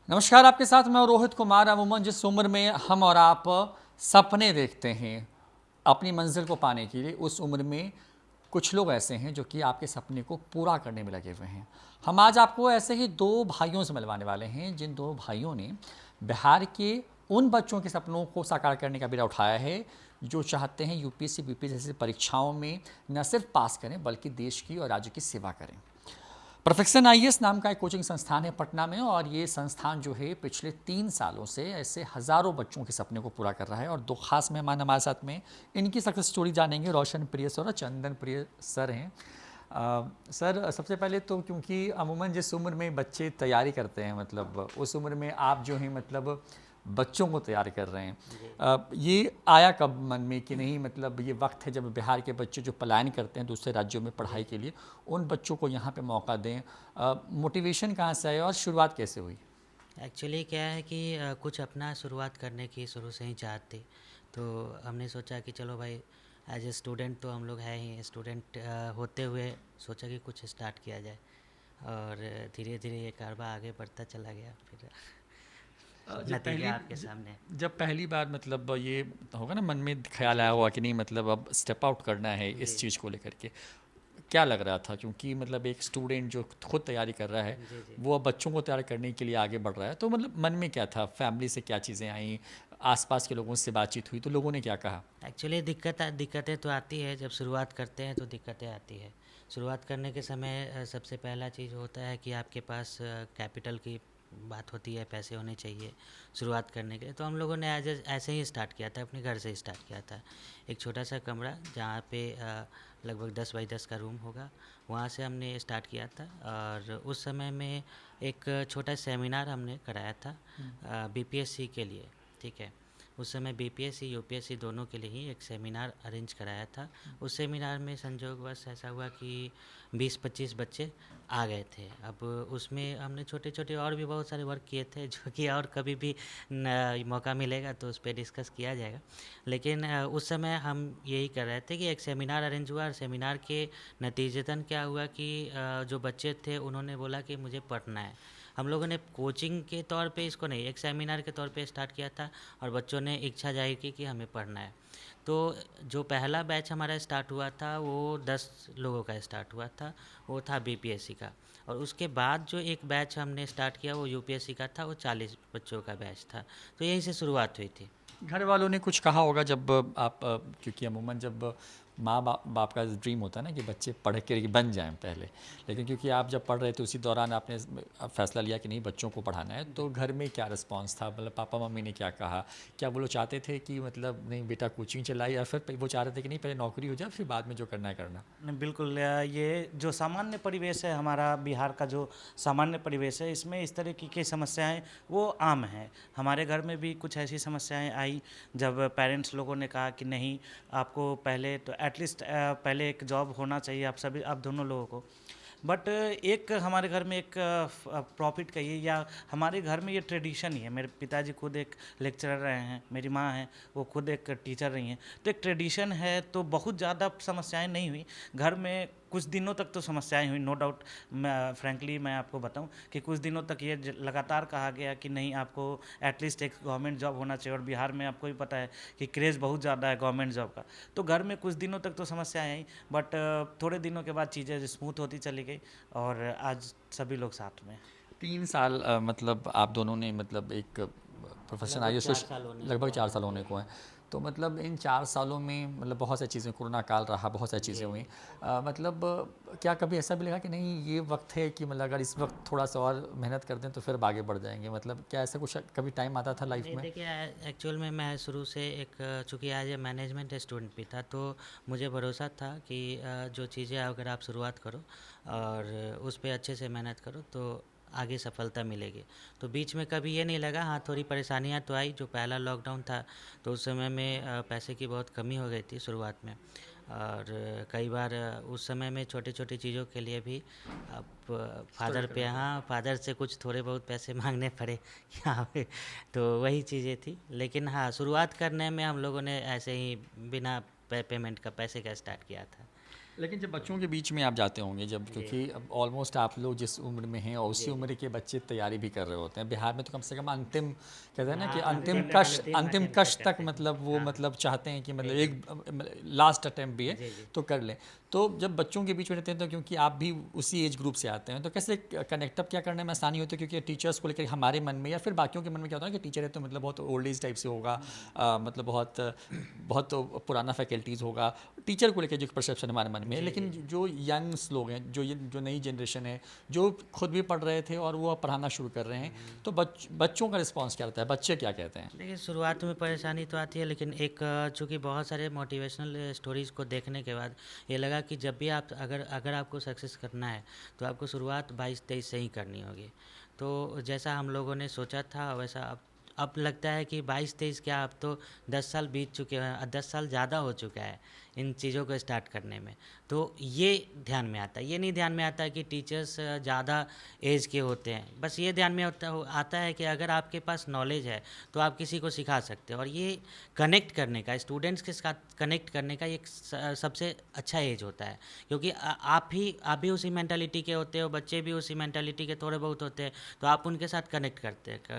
नमस्कार, आपके साथ मैं हूं रोहित कुमार। अमूमन जिस उम्र में हम और आप सपने देखते हैं अपनी मंजिल को पाने के लिए, उस उम्र में कुछ लोग ऐसे हैं जो कि आपके सपने को पूरा करने में लगे हुए हैं। हम आज आपको ऐसे ही दो भाइयों से मिलवाने वाले हैं, जिन दो भाइयों ने बिहार के उन बच्चों के सपनों को साकार करने का बीड़ा उठाया है जो चाहते हैं यूपीएससी बीपीएससी जैसी परीक्षाओं में न सिर्फ पास करें बल्कि देश की और राज्य की सेवा करें। परफेक्शन आईएएस नाम का एक कोचिंग संस्थान है पटना में, और ये संस्थान जो है पिछले 3 सालों से ऐसे हज़ारों बच्चों के सपने को पूरा कर रहा है। और दो खास मेहमान हमारे साथ में इनकी सक्सेस स्टोरी जानेंगे। रोशन प्रिय सर और चंदन प्रिय सर हैं। सर, सबसे पहले तो क्योंकि अमूमन जिस उम्र में बच्चे तैयारी करते हैं, मतलब उस उम्र में आप जो हैं मतलब बच्चों को तैयार कर रहे हैं, ये आया कब मन में कि नहीं मतलब ये वक्त है जब बिहार के बच्चे जो पलायन करते हैं दूसरे राज्यों में पढ़ाई के लिए, उन बच्चों को यहाँ पे मौका दें? मोटिवेशन कहाँ से आया और शुरुआत कैसे हुई? एक्चुअली क्या है कि कुछ अपना शुरुआत करने की शुरू से ही चाहत थी। तो हमने सोचा कि चलो भाई, एज ए स्टूडेंट तो हम लोग हैं ही, स्टूडेंट होते हुए सोचा कि कुछ स्टार्ट किया जाए। और धीरे धीरे ये कारवा आगे बढ़ता चला गया। फिर जब नतीजा पहली आपके सामने है। जब पहली बार मतलब ये होगा ना मन में ख्याल जी आया जी होगा कि नहीं मतलब अब स्टेप आउट करना है इस जी चीज़ को लेकर के, क्या लग रहा था? क्योंकि मतलब एक स्टूडेंट जो खुद तैयारी कर रहा है जी जी। वो अब बच्चों को तैयार करने के लिए आगे बढ़ रहा है, तो मतलब मन में क्या था? फैमिली से क्या चीज़ें आई? आसपास के लोगों से बातचीत हुई तो लोगों ने क्या कहा? एक्चुअली दिक्कतें तो आती है, जब शुरुआत करते हैं तो दिक्कतें आती है। शुरुआत करने के समय सबसे पहला चीज़ होता है कि आपके पास कैपिटल की बात होती है, पैसे होने चाहिए शुरुआत करने के लिए। तो हम लोगों ने ऐसे ही स्टार्ट किया था, अपने घर से स्टार्ट किया था। एक छोटा सा कमरा जहाँ पे लगभग 10 बाई 10 का रूम होगा, वहाँ से हमने स्टार्ट किया था। और उस समय में एक छोटा सेमिनार हमने कराया था बीपीएससी के लिए। ठीक है, उस समय बीपीएससी यूपीएससी दोनों के लिए ही एक सेमिनार अरेंज कराया था। उस सेमिनार में संजोगवश ऐसा हुआ कि 20-25 बच्चे आ गए थे। अब उसमें हमने छोटे छोटे और भी बहुत सारे वर्क किए थे जो कि और कभी भी मौका मिलेगा तो उस पर डिस्कस किया जाएगा। लेकिन उस समय हम यही कर रहे थे कि एक सेमिनार अरेंज हुआ, और सेमिनार के नतीजतन क्या हुआ कि जो बच्चे थे उन्होंने बोला कि मुझे पढ़ना है। हम लोगों ने कोचिंग के तौर पे इसको नहीं, एक सेमिनार के तौर पे स्टार्ट किया था, और बच्चों ने इच्छा जाहिर की कि हमें पढ़ना है। तो जो पहला बैच हमारा स्टार्ट हुआ था वो 10 लोगों का स्टार्ट हुआ था, वो था बीपीएससी का। और उसके बाद जो एक बैच हमने स्टार्ट किया वो यूपीएससी का था, वो 40 बच्चों का बैच था। तो यहीं से शुरुआत हुई थी। घर वालों ने कुछ कहा होगा जब आप क्योंकि अमूमन जब माँ बाप का ड्रीम होता है ना कि बच्चे पढ़ के बन जाएं पहले, लेकिन क्योंकि आप जब पढ़ रहे थे उसी दौरान आपने फैसला लिया कि नहीं बच्चों को पढ़ाना है, तो घर में क्या रिस्पांस था? मतलब पापा मम्मी ने क्या कहा? क्या वो लोग चाहते थे कि मतलब नहीं बेटा कोचिंग चलाई, या फिर वो चाह रहे थे कि नहीं पहले नौकरी हो जाए फिर बाद में जो करना है करना? नहीं, बिल्कुल ये जो सामान्य परिवेश है, हमारा बिहार का जो सामान्य परिवेश है, इसमें इस तरह की समस्याएं वो आम हैं। हमारे घर में भी कुछ ऐसी समस्याएं आई जब पेरेंट्स लोगों ने कहा कि नहीं, आपको पहले तो एटलीस्ट पहले एक जॉब होना चाहिए आप दोनों लोगों को। बट एक हमारे घर में एक प्रॉफिट कहिए या हमारे घर में ये ट्रेडिशन ही है। मेरे पिताजी खुद एक लेक्चरर रहे हैं, मेरी माँ हैं वो खुद एक टीचर रही हैं, तो एक ट्रेडिशन है, तो बहुत ज़्यादा समस्याएं नहीं हुई घर में। कुछ दिनों तक तो समस्याएं हुई, नो डाउट। मैं आपको बताऊं कि कुछ दिनों तक ये लगातार कहा गया कि नहीं, आपको एटलीस्ट एक गवर्नमेंट जॉब होना चाहिए, और बिहार में आपको भी पता है कि क्रेज़ बहुत ज़्यादा है गवर्नमेंट जॉब का। तो घर में कुछ दिनों तक तो समस्याएं आई, बट थोड़े दिनों के बाद चीज़ें स्मूथ होती चली गई, और आज सभी लोग साथ में हैं। 3 साल मतलब आप दोनों ने मतलब एक प्रोफेशन लगभग आई चार साल होने लगभग को चार आया। साल होने जी को है। तो मतलब इन 4 सालों में मतलब बहुत सारी चीज़ें, कोरोना काल रहा, बहुत सारी चीज़ें जी हुई। जी। मतलब क्या कभी ऐसा भी लगा कि नहीं ये वक्त है कि मतलब अगर इस वक्त थोड़ा सा और मेहनत कर दें तो फिर आगे बढ़ जाएंगे? मतलब क्या ऐसा कुछ कभी टाइम आता था लाइफ नहीं में? देखिए, एक्चुअल में मैं शुरू से एक चूँकि एज ए मैनेजमेंट स्टूडेंट भी था, तो मुझे भरोसा था कि जो चीज़ें अगर आप शुरुआत करो और उस पे अच्छे से मेहनत करो तो आगे सफलता मिलेगी। तो बीच में कभी ये नहीं लगा। हाँ, थोड़ी परेशानियाँ तो आई। जो पहला लॉकडाउन था तो उस समय में पैसे की बहुत कमी हो गई थी शुरुआत में। और कई बार उस समय में छोटी छोटी चीज़ों के लिए भी अब स्ट्रगल फादर पे, करना पड़ा। हाँ, फादर से कुछ थोड़े बहुत पैसे मांगने पड़े यहाँ पे। तो वही चीज़ें थी। लेकिन हाँ, शुरुआत करने में हम लोगों ने ऐसे ही बिना पेमेंट का, पैसे का स्टार्ट किया था। लेकिन जब बच्चों के बीच में आप जाते होंगे जब, क्योंकि अब ऑलमोस्ट आप लोग जिस उम्र में हैं और उसी उम्र के बच्चे तैयारी भी कर रहे होते हैं, बिहार में तो कम से कम अंतिम कहते हैं ना कि हाँ, अंतिम अंतिम कश अंतिम अंतिम अटेम्प्ट कश तक तक करते हैं। मतलब वो हाँ, मतलब चाहते हैं कि मतलब बिल्कुल। एक लास्ट अटेम्प्ट भी है जी, जी। तो कर लें। तो जब बच्चों के बीच में रहते हैं तो क्योंकि आप भी उसी एज ग्रुप से आते हैं तो कैसे कनेक्टअप क्या करने में आसानी होती है, क्योंकि टीचर्स को लेकर हमारे मन में या फिर बाकियों के मन में क्या होता है कि टीचर है तो मतलब बहुत ओल्ड एज टाइप से होगा, मतलब बहुत बहुत पुराना फैकल्टीज़ होगा, टीचर को लेकर जो परसेप्शन हमारे मन में है। जी, लेकिन जी। जो यंग्स लोग हैं, जो नई जनरेशन है, जो खुद भी पढ़ रहे थे और वो अब पढ़ाना शुरू कर रहे हैं, तो बच्चों का रिस्पॉन्स क्या रहता है, बच्चे क्या कहते हैं? देखिए, शुरुआत में परेशानी तो आती है, लेकिन एक चूँकि बहुत सारे मोटिवेशनल स्टोरीज़ को देखने के बाद ये लगा कि जब भी आप अगर अगर आपको सक्सेस करना है तो आपको शुरुआत 22-23 से ही करनी होगी। तो जैसा हम लोगों ने सोचा था वैसा अब लगता है कि 22-23 क्या, अब तो 10 साल बीत चुके हैं, 10 साल ज़्यादा हो चुका है इन चीज़ों को स्टार्ट करने में। तो ये ध्यान में आता है, ये नहीं ध्यान में आता है कि टीचर्स ज़्यादा एज के होते हैं। बस ये ध्यान में आता है कि अगर आपके पास नॉलेज है तो आप किसी को सिखा सकते हो, और ये कनेक्ट करने का, स्टूडेंट्स के साथ कनेक्ट करने का एक सबसे अच्छा एज होता है, क्योंकि आप भी उसी मेंटालिटी के होते हो, बच्चे भी उसी मेंटालिटी के थोड़े बहुत होते हैं, तो आप उनके साथ कनेक्ट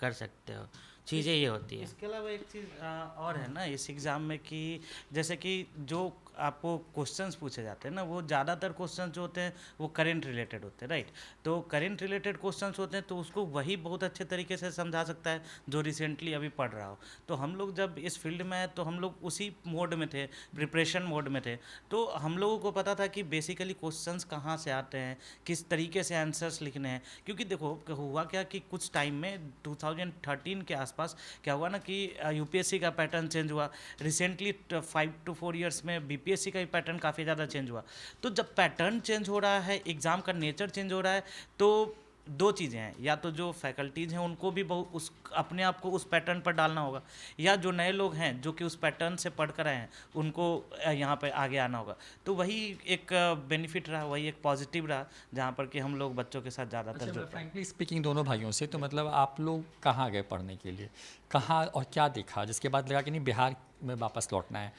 कर सकते हो। चीज़ें ये होती है। इसके अलावा एक चीज़ और है ना इस एग्ज़ाम में कि जैसे कि जो आपको क्वेश्चंस पूछे जाते हैं ना, वो ज़्यादातर क्वेश्चंस जो होते हैं वो करेंट रिलेटेड होते हैं, राइट। तो करेंट रिलेटेड क्वेश्चंस होते हैं तो उसको वही बहुत अच्छे तरीके से समझा सकता है जो रिसेंटली अभी पढ़ रहा हो। तो हम लोग जब इस फील्ड में आए तो हम लोग उसी मोड में थे, प्रिपरेशन मोड में थे। तो हम लोगों को पता था कि बेसिकली क्वेश्चंस कहाँ से आते हैं, किस तरीके से आंसर्स लिखने हैं। क्योंकि देखो हुआ क्या कि कुछ टाइम में 2013 के आसपास क्या हुआ ना कि यूपीएससी का पैटर्न चेंज हुआ। रिसेंटली 5 to 4 ईयर्स में बीपीएससी का भी पैटर्न काफ़ी ज़्यादा चेंज हुआ। तो जब पैटर्न चेंज हो रहा है, एग्ज़ाम का नेचर चेंज हो रहा है, तो दो चीज़ें हैं, या तो जो फैकल्टीज़ हैं उनको भी बहुत उस अपने आप को उस पैटर्न पर डालना होगा, या जो नए लोग हैं जो कि उस पैटर्न से पढ़ कर आए हैं उनको यहाँ पे आगे आना होगा। तो वही एक बेनिफिट रहा, वही एक पॉजिटिव रहा, जहाँ पर कि हम लोग बच्चों के साथ ज़्यादातर अच्छा, जुड़ पाए। फ्रैंकली स्पीकिंग दोनों भाइयों से तो मतलब आप लोग कहाँ गए पढ़ने के लिए, कहाँ और क्या देखा जिसके बाद लगा कि नहीं बिहार में वापस लौटना है?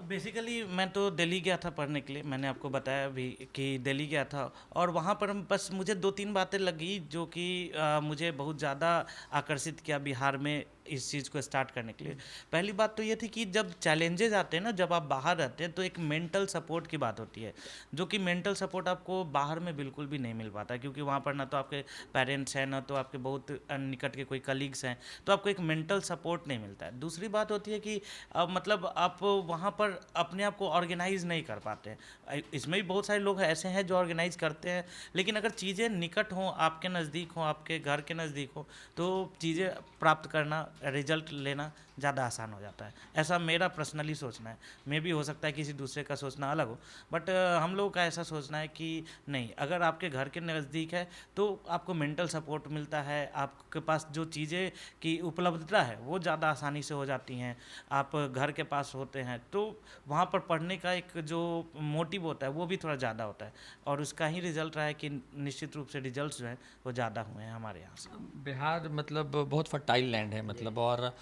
बेसिकली मैं तो दिल्ली गया था पढ़ने के लिए, मैंने आपको बताया भी कि दिल्ली गया था। और वहाँ पर बस मुझे 2-3 बातें लगी जो कि मुझे बहुत ज़्यादा आकर्षित किया बिहार में इस चीज़ को स्टार्ट करने के लिए। पहली बात तो ये थी कि जब चैलेंजेस आते हैं ना, जब आप बाहर रहते हैं तो एक मेंटल सपोर्ट की बात होती है, जो कि मेंटल सपोर्ट आपको बाहर में बिल्कुल भी नहीं मिल पाता, क्योंकि वहाँ पर ना तो आपके पेरेंट्स हैं, ना तो आपके बहुत निकट के कोई कलीग्स हैं, तो आपको एक मेंटल सपोर्ट नहीं मिलता है। दूसरी बात होती है कि मतलब आप वहाँ पर अपने आप को ऑर्गेनाइज नहीं कर पाते हैं। इसमें भी बहुत सारे लोग ऐसे हैं जो ऑर्गेनाइज करते हैं, लेकिन अगर चीज़ें निकट हों, आपके नज़दीक हों, आपके घर के नज़दीक हों, तो चीज़ें प्राप्त करना, रिजल्ट लेना ज़्यादा आसान हो जाता है। ऐसा मेरा पर्सनली सोचना है। मे भी हो सकता है किसी दूसरे का सोचना अलग हो, बट हम लोगों का ऐसा सोचना है कि नहीं, अगर आपके घर के नज़दीक है तो आपको मेंटल सपोर्ट मिलता है, आपके पास जो चीज़ें की उपलब्धता है वो ज़्यादा आसानी से हो जाती हैं, आप घर के पास होते हैं, तो वहाँ पर पढ़ने का एक जो मोटिव होता है वो भी थोड़ा ज़्यादा होता है, और उसका ही रिजल्ट रहा है कि निश्चित रूप से रिजल्ट्स जो हैं वो ज़्यादा हुए हैं हमारे यहाँ से। बिहार मतलब बहुत फर्टाइल लैंड है मतलब, और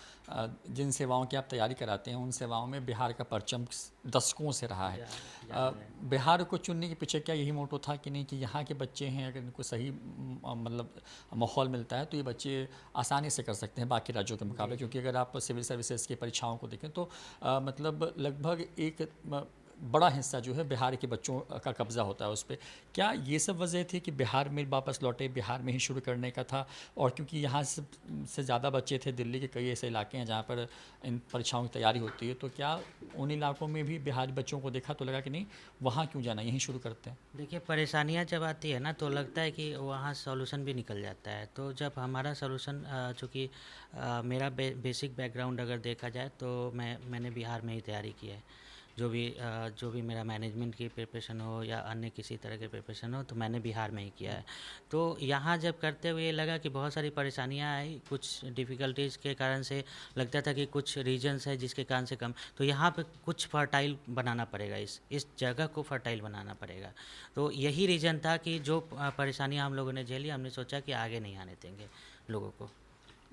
जिन सेवाओं की आप तैयारी कराते हैं उन सेवाओं में बिहार का परचम दशकों से रहा है। बिहार को चुनने के पीछे क्या यही मोटो था कि नहीं कि यहाँ के बच्चे हैं, अगर इनको सही मतलब माहौल मिलता है तो ये बच्चे आसानी से कर सकते हैं बाकी राज्यों के मुकाबले, क्योंकि अगर आप सिविल सर्विसेज की परीक्षाओं को देखें तो मतलब लगभग एक बड़ा हिस्सा जो है बिहार के बच्चों का कब्ज़ा होता है उस पर। क्या ये सब वजह थी कि बिहार में वापस लौटे, बिहार में ही शुरू करने का था? और क्योंकि यहाँ से ज़्यादा बच्चे थे, दिल्ली के कई ऐसे इलाके हैं जहाँ पर इन परीक्षाओं की तैयारी होती है, तो क्या उन इलाकों में भी बिहारी बच्चों को देखा तो लगा कि नहीं वहाँ क्यों जाना, यहीं शुरू करते हैं? देखिए, परेशानियाँ जब आती है ना तो लगता है कि वहाँ सॉल्यूशन भी निकल जाता है। तो जब हमारा सॉल्यूशन, चूँकि मेरा बेसिक बैकग्राउंड अगर देखा जाए तो मैंने बिहार में ही तैयारी की है। जो भी मेरा मैनेजमेंट की प्रिपरेशन हो या अन्य किसी तरह की प्रिपरेशन हो, तो मैंने बिहार में ही किया है। तो यहाँ जब करते हुए लगा कि बहुत सारी परेशानियाँ आई, कुछ डिफ़िकल्टीज़ के कारण से लगता था कि कुछ रीजन्स है जिसके कारण से कम, तो यहाँ पे कुछ फर्टाइल बनाना पड़ेगा, इस जगह को फर्टाइल बनाना पड़ेगा। तो यही रीज़न था कि जो परेशानियाँ हम लोगों ने झेली, हमने सोचा कि आगे नहीं आने देंगे लोगों को।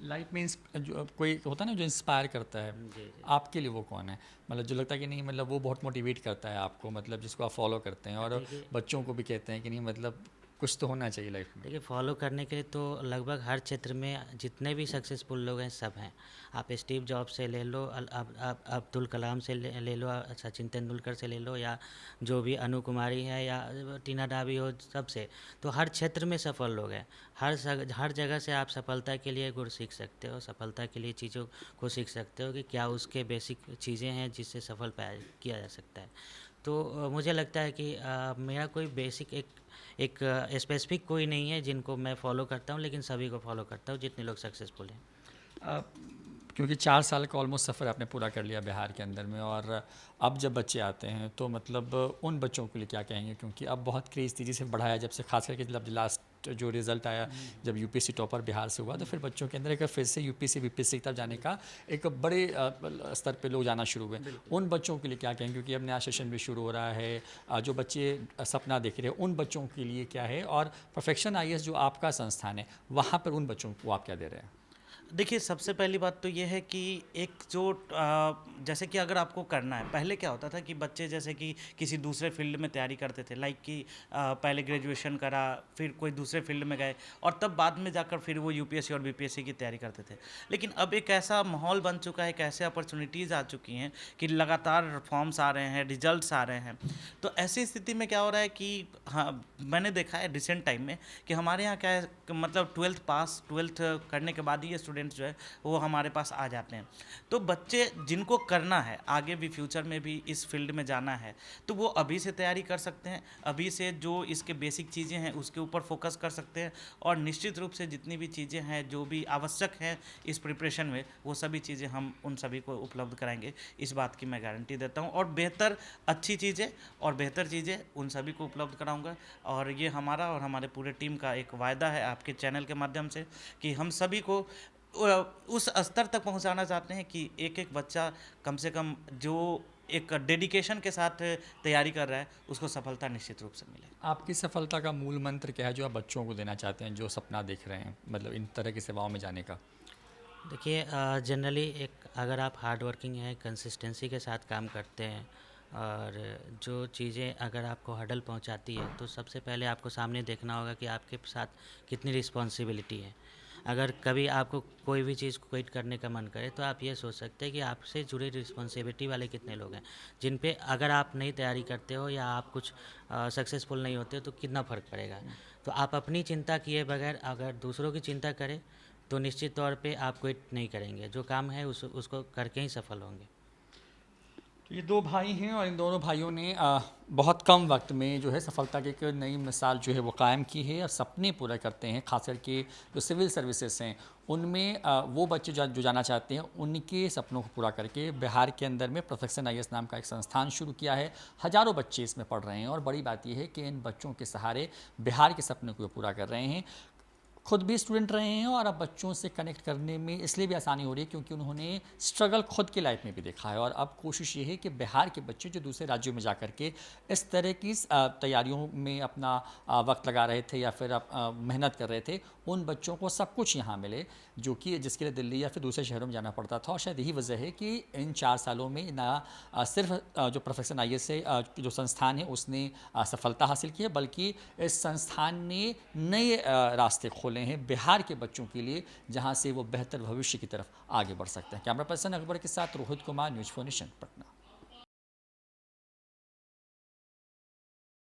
लाइफ में जो कोई होता है ना जो इंस्पायर करता है, जी जी। आपके लिए वो कौन है? मतलब जो लगता है कि नहीं, मतलब वो बहुत मोटिवेट करता है आपको, मतलब जिसको आप फॉलो करते हैं और देखिए बच्चों को भी कहते हैं कि नहीं मतलब कुछ तो होना चाहिए लाइफ में। देखिए फॉलो करने के लिए तो लगभग हर क्षेत्र में जितने भी सक्सेसफुल लोग हैं सब हैं। आप स्टीव जॉब से ले लो, अब अब्दुल कलाम से ले लो, सचिन तेंदुलकर से ले लो, या जो भी अनु कुमारी है या टीना डाबी हो, सबसे। तो हर क्षेत्र में सफल लोग हैं। हर जगह से आप सफलता के लिए गुर सीख सकते हो, सफलता के लिए चीज़ों को सीख सकते हो कि क्या उसके बेसिक चीज़ें हैं जिससे सफल पाया किया जा सकता है। तो मुझे लगता है कि मेरा कोई बेसिक एक स्पेसिफिक कोई नहीं है जिनको मैं फॉलो करता हूँ, लेकिन सभी को फॉलो करता हूँ जितने लोग सक्सेसफुल हैं। क्योंकि 4 साल का ऑलमोस्ट सफ़र आपने पूरा कर लिया बिहार के अंदर में, और अब जब बच्चे आते हैं तो मतलब उन बच्चों के लिए क्या कहेंगे? क्योंकि अब बहुत क्रेज़ तेज़ी से बढ़ा है, जब से खास करके जब लास्ट जो रिज़ल्ट आया, जब यूपीएससी टॉपर बिहार से हुआ, तो फिर बच्चों के अंदर एक फिर से यूपीएससी बीपीएससी की तरफ जाने का एक बड़े स्तर पे लोग जाना शुरू हुए। उन बच्चों के लिए क्या कहेंगे? क्योंकि अब नया सेशन भी शुरू हो रहा है, जो बच्चे सपना देख रहे हैं उन बच्चों के लिए क्या है? और परफेक्शन आईएएस जो आपका संस्थान है, वहाँ पर उन बच्चों को आप क्या दे रहे हैं? देखिए, सबसे पहली बात तो ये है कि एक जो जैसे कि अगर आपको करना है, पहले क्या होता था कि बच्चे जैसे कि किसी दूसरे फील्ड में तैयारी करते थे, लाइक कि पहले ग्रेजुएशन करा, फिर कोई दूसरे फील्ड में गए और तब बाद में जाकर फिर वो यूपीएससी और बीपीएससी की तैयारी करते थे। लेकिन अब एक ऐसा माहौल बन चुका है, एक ऐसे अपॉर्चुनिटीज़ आ चुकी हैं कि लगातार फॉर्म्स आ रहे हैं, रिजल्ट्स आ रहे हैं। तो ऐसी स्थिति में क्या हो रहा है कि हाँ, मैंने देखा है रिसेंट टाइम में कि हमारे यहाँ क्या है कि मतलब 12th करने के बाद ही ये स्टूडेंट्स जो है वो हमारे पास आ जाते हैं। तो बच्चे जिनको करना है आगे भी, फ्यूचर में भी इस फील्ड में जाना है, तो वो अभी से तैयारी कर सकते हैं, अभी से जो इसके बेसिक चीज़ें हैं उसके ऊपर फोकस कर सकते हैं, और निश्चित रूप से जितनी भी चीज़ें हैं जो भी आवश्यक हैं इस प्रिपरेशन में, वो सभी चीज़ें हम उन सभी को उपलब्ध कराएंगे, इस बात की मैं गारंटी देता हूँ। और बेहतर अच्छी चीज़ें और बेहतर चीज़ें उन सभी को उपलब्ध कराऊंगा। और ये हमारा और हमारे पूरे टीम का एक वायदा है आपके चैनल के माध्यम से कि हम सभी को उस स्तर तक पहुंचाना चाहते हैं कि एक एक बच्चा कम से कम जो एक डेडिकेशन के साथ तैयारी कर रहा है उसको सफलता निश्चित रूप से मिले। आपकी सफलता का मूल मंत्र क्या है जो आप बच्चों को देना चाहते हैं जो सपना देख रहे हैं, मतलब इन तरह की सेवाओं में जाने का? देखिए जनरली एक अगर आप हार्ड वर्किंग हैं, कंसिस्टेंसी के साथ काम करते हैं, और जो चीज़ें अगर आपको हर्डल पहुंचाती है, तो सबसे पहले आपको सामने देखना होगा कि आपके साथ कितनी रिस्पॉन्सिबिलिटी है। अगर कभी आपको कोई भी चीज़ क्विट करने का मन करे, तो आप ये सोच सकते हैं कि आपसे जुड़े रिस्पॉन्सिबिलिटी वाले कितने लोग हैं, जिन पे अगर आप नहीं तैयारी करते हो या आप कुछ सक्सेसफुल नहीं होते हो तो कितना फ़र्क पड़ेगा। तो आप अपनी चिंता किए बगैर अगर दूसरों की चिंता करें, तो निश्चित तौर पे आप क्विट नहीं करेंगे, जो काम है उसको करके ही सफल होंगे। तो ये 2 भाई हैं और इन दोनों भाइयों ने बहुत कम वक्त में जो है सफलता की एक नई मिसाल जो है वो कायम की है और सपने पूरे करते हैं। खास करके जो सिविल सर्विसेज हैं उनमें वो बच्चे जो जाना चाहते हैं उनके सपनों को पूरा करके बिहार के अंदर में परफेक्शन आईएएस नाम का एक संस्थान शुरू किया है। हज़ारों बच्चे इसमें पढ़ रहे हैं और बड़ी बात यह है कि इन बच्चों के सहारे बिहार के सपनों को पूरा कर रहे हैं। खुद भी स्टूडेंट रहे हैं और अब बच्चों से कनेक्ट करने में इसलिए भी आसानी हो रही है क्योंकि उन्होंने स्ट्रगल खुद की लाइफ में भी देखा है। और अब कोशिश ये है कि बिहार के बच्चे जो दूसरे राज्यों में जा कर के इस तरह की तैयारियों में अपना वक्त लगा रहे थे या फिर मेहनत कर रहे थे, उन बच्चों को सब कुछ यहाँ मिले जो कि जिसके लिए दिल्ली या फिर दूसरे शहरों में जाना पड़ता था। और शायद यही वजह है कि इन 4 सालों में ना सिर्फ जो परफेक्शन आईएएस से जो संस्थान है उसने सफलता हासिल की है, बल्कि इस संस्थान ने नए रास्ते खोले हैं बिहार के बच्चों के लिए, जहां से वो बेहतर भविष्य की तरफ आगे बढ़ सकते हैं। कैमरा पर्सन अकबर के साथ रोहित कुमार, न्यूज़ 4 नेशन, पटना।